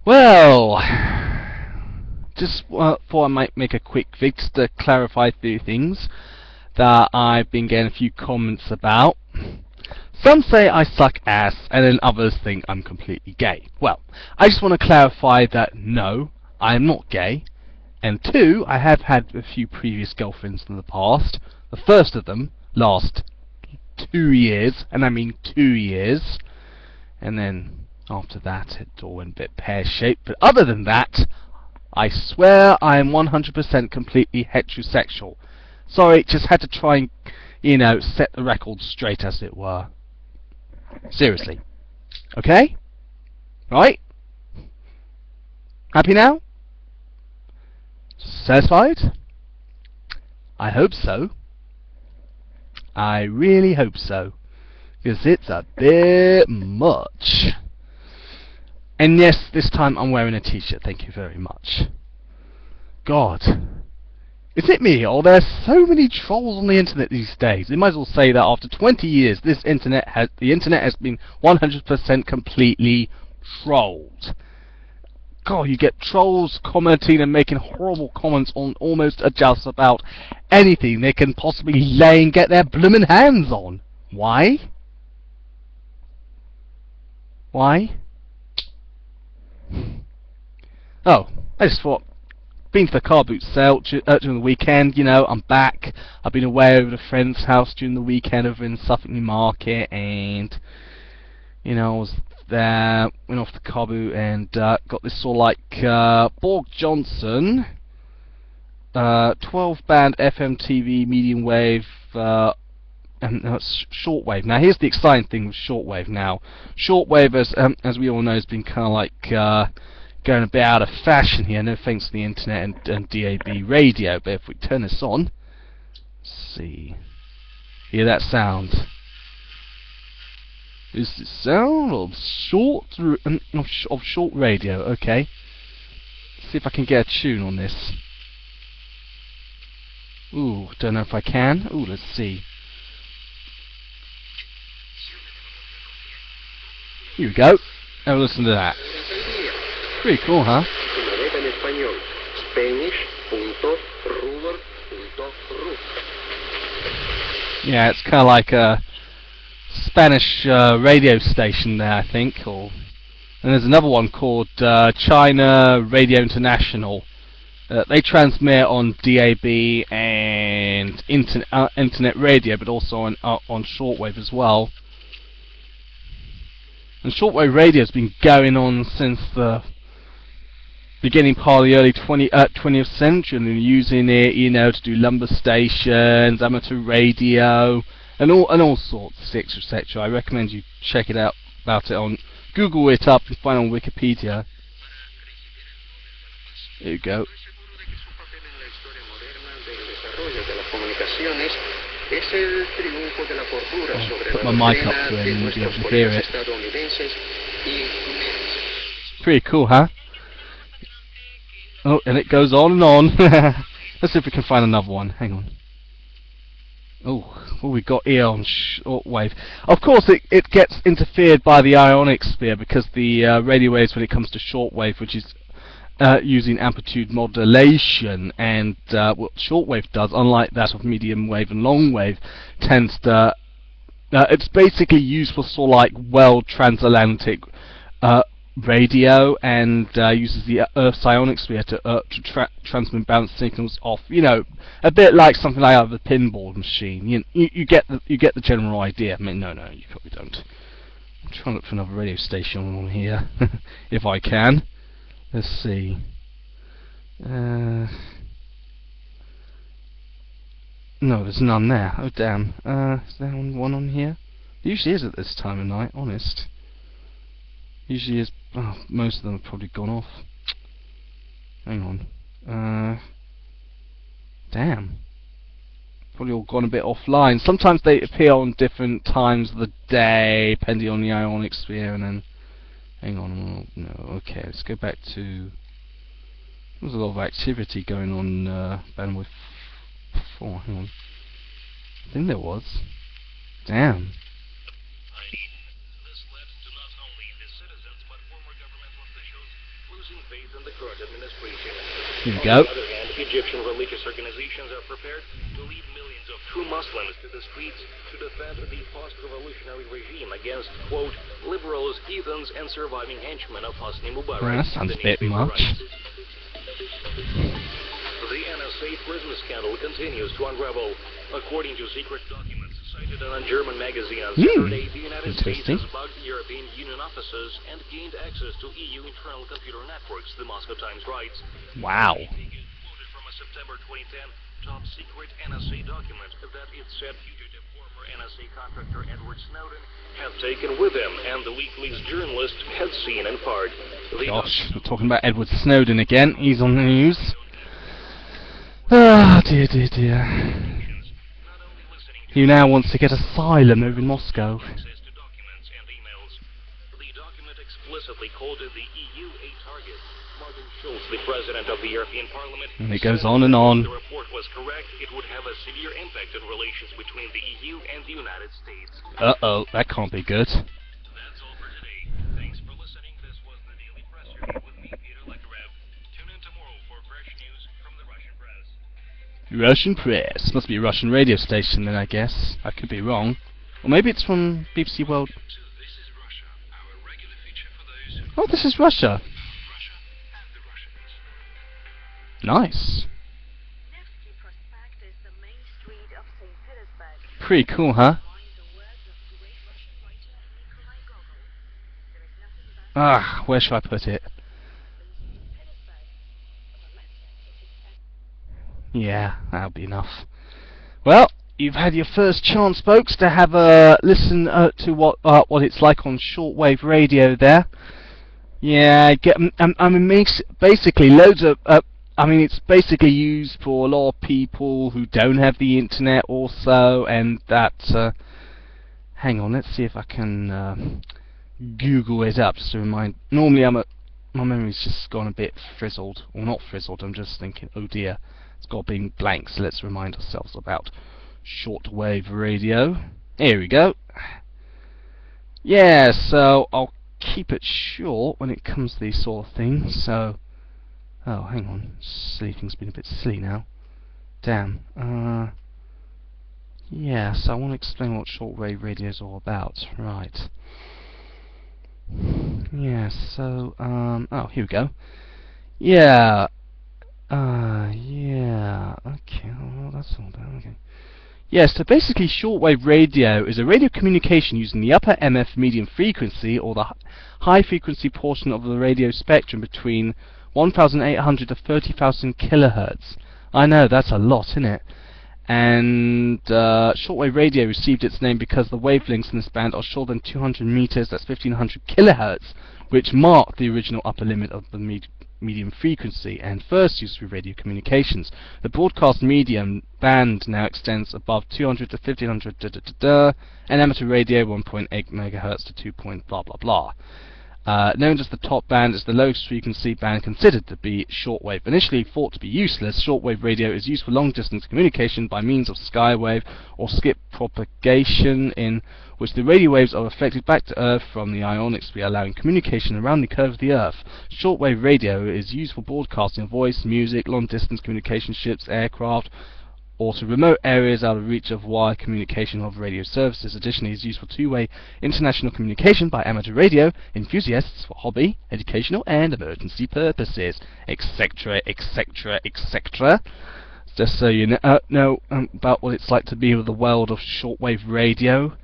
Well, just thought I might make a quick fix to clarify a few things that I've been getting a few comments about. Some say I suck ass, and then others think I'm completely gay. Well, I just want to clarify that no, I am not gay, and two, I have had a few previous girlfriends in the past. The first of them last 2 years, and I mean 2 years, and then after that it all went a bit pear-shaped. But other than that, I swear I am 100% completely heterosexual. Sorry, just had to try and, set the record straight, as it were. Seriously. Okay? Right? Happy now? Satisfied? I hope so. I really hope so. Because it's a bit much. And yes, this time I'm wearing a t-shirt, thank you very much. God. Is it me, or there's so many trolls on the internet these days? They might as well say that after 20 years, the internet has been 100% completely trolled. God, you get trolls commenting and making horrible comments on almost just about anything they can possibly lay and get their bloomin' hands on. Why? Why? Oh, I just thought, been to the car boot sale during the weekend, I'm back. I've been away over at a friend's house during the weekend over in Suffolk Newmarket, and, I was there, went off the car boot and got this sort of like Borg Johnson 12-band FM TV medium wave and shortwave. Now here's the exciting thing with shortwave now. Shortwave, as we all know, has been kind of like going a bit out of fashion here, no thanks to the internet and DAB radio. But if we turn this on, let's see, hear that sound. Is the sound of short radio? Okay. Let's see if I can get a tune on this. Ooh, don't know if I can. Ooh, let's see. Here we go. Have a listen to that. Pretty cool, huh? Yeah, it's kind of like a Spanish radio station there, I think. And there's another one called China Radio International. They transmit on DAB and internet radio, but also on shortwave as well. And shortwave radio has been going on since the beginning part of the early 20th century, and using it, to do lumber stations, amateur radio, and all sorts, etc. I recommend you check it out about it on Google it up and find it on Wikipedia. There you go. I'll put my mic up to it and you'll be able to hear it. Pretty cool, huh? Oh, and it goes on and on. Let's see if we can find another one. Hang on. Oh, what we got here on shortwave. Of course, it gets interfered by the ionic sphere, because the radio waves, when it comes to shortwave, which is using amplitude modulation, and what shortwave does, unlike that of medium wave and long wave, tends to it's basically used for sort of like world transatlantic radio, and uses the Earth's ionic sphere to transmit bounce signals off. A bit like something like out of a pinball machine. You get the general idea. I mean, no, you probably don't. I'm trying to look for another radio station on here, if I can. Let's see. No, there's none there. Oh damn. Is there one on here? It usually is at this time of night, honest. Usually is. Oh, most of them have probably gone off. Hang on. Damn. Probably all gone a bit offline. Sometimes they appear on different times of the day, depending on the ionic sphere, and then. Hang on. No. Okay, let's go back to. There was a lot of activity going on bandwidth 4. Hang on. I think there was. Damn. Here we go. On the other hand, Egyptian religious organizations are prepared to lead millions of true Muslims to the streets to defend the post-revolutionary regime against, quote, liberals, heathens, and surviving henchmen of Hosni Mubarak. Well, that sounds a bit much. The NSA Christmas scandal continues to unravel. According to secret documents cited in a German magazine on Saturday, the United States has bugged European Union offices and gained access to EU internal computer networks, the Moscow Times writes. Wow. Quoted from a September 2010 top-secret NSA document that it said fugitive former NSA contractor Edward Snowden had taken with him, and the WikiLeaks journalist had seen in part. Gosh, we're talking about Edward Snowden again. He's on the news. Ah, dear, dear, dear. He now wants to get asylum over in Moscow. The document explicitly called the EU a target. Martin Schulz, the president of the European Parliament, And it goes on and on. the report was correct, it would have a severe impact on relations between the EU and the United States. Uh-oh, that can't be good. That's all for today. Thanks for listening. This was the Daily Press Review with me, Peter Lekarev. Tune in tomorrow for fresh news from the Russian press. Russian press. Must be a Russian radio station then, I guess. I could be wrong. Or maybe it's from BBC World. This is Russia, our regular feature for those who Oh, this is Russia. Russia and the Russians. Nice. Nevsky Prospect is the main street of St. Petersburg. Pretty cool, huh? Find the words of great Russian writer Nikolai Gogol. There is nothing but Ah, where shall I put it? Petersburg. Yeah, that'll be enough. Well, you've had your first chance, folks, to have a listen to what it's like on shortwave radio there. Yeah, I mean, basically loads of. I mean, it's basically used for a lot of people who don't have the internet, also, and that. Hang on, let's see if I can Google it up just to remind. Normally, my memory's just gone a bit frizzled, or not frizzled. I'm just thinking, oh dear. It's got being blank, so let's remind ourselves about shortwave radio. Here we go. Yeah, so I'll keep it short when it comes to these sort of things. So, oh, hang on, sleeping's been a bit silly now. Damn. Yeah, so I want to explain what shortwave radio is all about. Right. Yeah, so, oh, here we go. Yeah. Yeah, okay, well, that's all done, okay. Yeah, so basically shortwave radio is a radio communication using the upper MF medium frequency, or the high frequency portion of the radio spectrum between 1,800 to 30,000 kilohertz. I know, that's a lot, isn't it? And shortwave radio received its name because the wavelengths in this band are shorter than 200 meters, that's 1,500 kilohertz, which marked the original upper limit of the medium frequency and first used for radio communications. The broadcast medium band now extends above 200 to 1,500 and amateur radio 1.8 megahertz to 2. Blah blah blah. Known as the top band, is the lowest frequency band considered to be shortwave. Initially thought to be useless, shortwave radio is used for long-distance communication by means of skywave or skip propagation, in which the radio waves are reflected back to Earth from the ionosphere, allowing communication around the curve of the Earth. Shortwave radio is used for broadcasting of voice, music, long-distance communication, ships, aircraft, or to remote areas out of reach of wire communication of radio services. Additionally, it is used for two-way international communication by amateur radio enthusiasts for hobby, educational, and emergency purposes, etc., etc., etc. Just so you know about what it's like to be with the world of shortwave radio.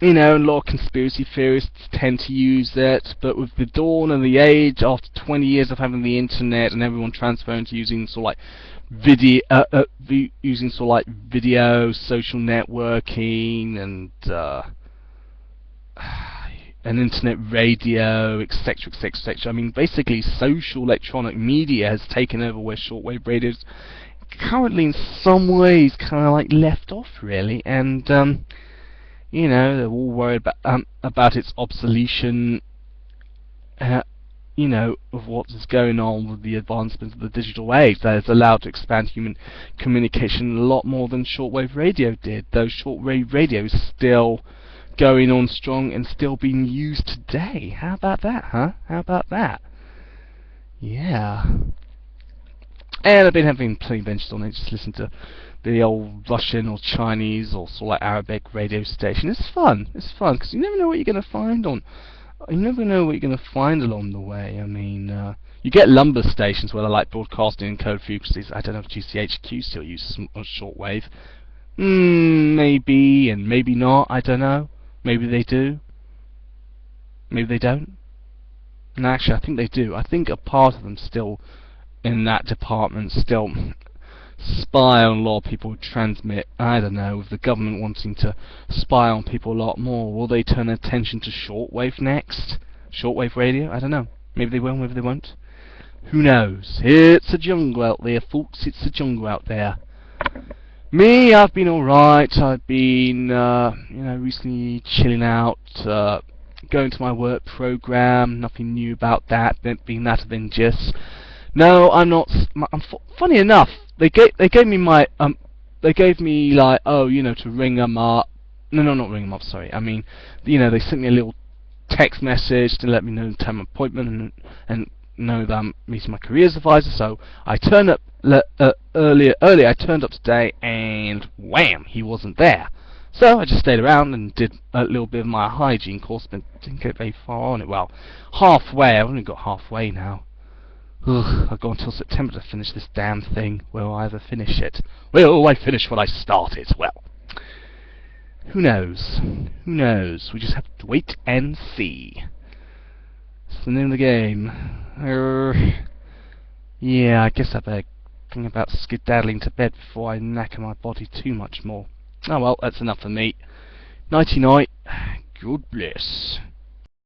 You know, a lot of conspiracy theorists tend to use it, but with the dawn of the age, after 20 years of having the internet and everyone transferring to using sort of like video, social networking, and internet radio, etc., etc., etc. I mean, basically, social electronic media has taken over where shortwave radio is currently, in some ways, kind of like left off, really, and you know, they're all worried about its obsolescence. You know, of what is going on with the advancement of the digital age that is allowed to expand human communication a lot more than shortwave radio did, though shortwave radio is still going on strong and still being used today. How about that, huh? How about that? Yeah. And I've been having plenty benches on it, just listen to the old Russian or Chinese or sort of like Arabic radio station. It's fun, because you never know what you're going to find you never know what you're going to find along the way. I mean, you get lumber stations where they like broadcasting in code frequencies. I don't know if GCHQ still uses shortwave. Maybe and maybe not, I don't know. Maybe they do. Maybe they don't. And actually, I think they do. I think a part of them still, in that department, still spy on a lot of people who transmit. I don't know, with the government wanting to spy on people a lot more, will they turn attention to shortwave next? Shortwave radio? I don't know. Maybe they will, maybe they won't. Who knows? It's a jungle out there, folks. It's a jungle out there. Me, I've been alright. I've been, recently chilling out, going to my work program. Nothing new about that. Being that of Ingis. No, I'm not. Funny enough, they gave me my they gave me like, oh, to ring them up. No, not ring them up. Sorry. I mean, they sent me a little text message to let me know the time of appointment and know that I'm meeting my careers advisor. So I turned up earlier. I turned up today, and wham, he wasn't there. So I just stayed around and did a little bit of my hygiene course, but didn't get very far on it. Well, halfway. I've only got halfway now. Ugh, I've got until September to finish this damn thing. Will I ever finish it? Will I finish what I started? Well, who knows? Who knows? We just have to wait and see. It's the name of the game. Yeah, I guess I better think about skedaddling to bed before I knacker my body too much more. Oh well, that's enough for me. Nighty night. God bless.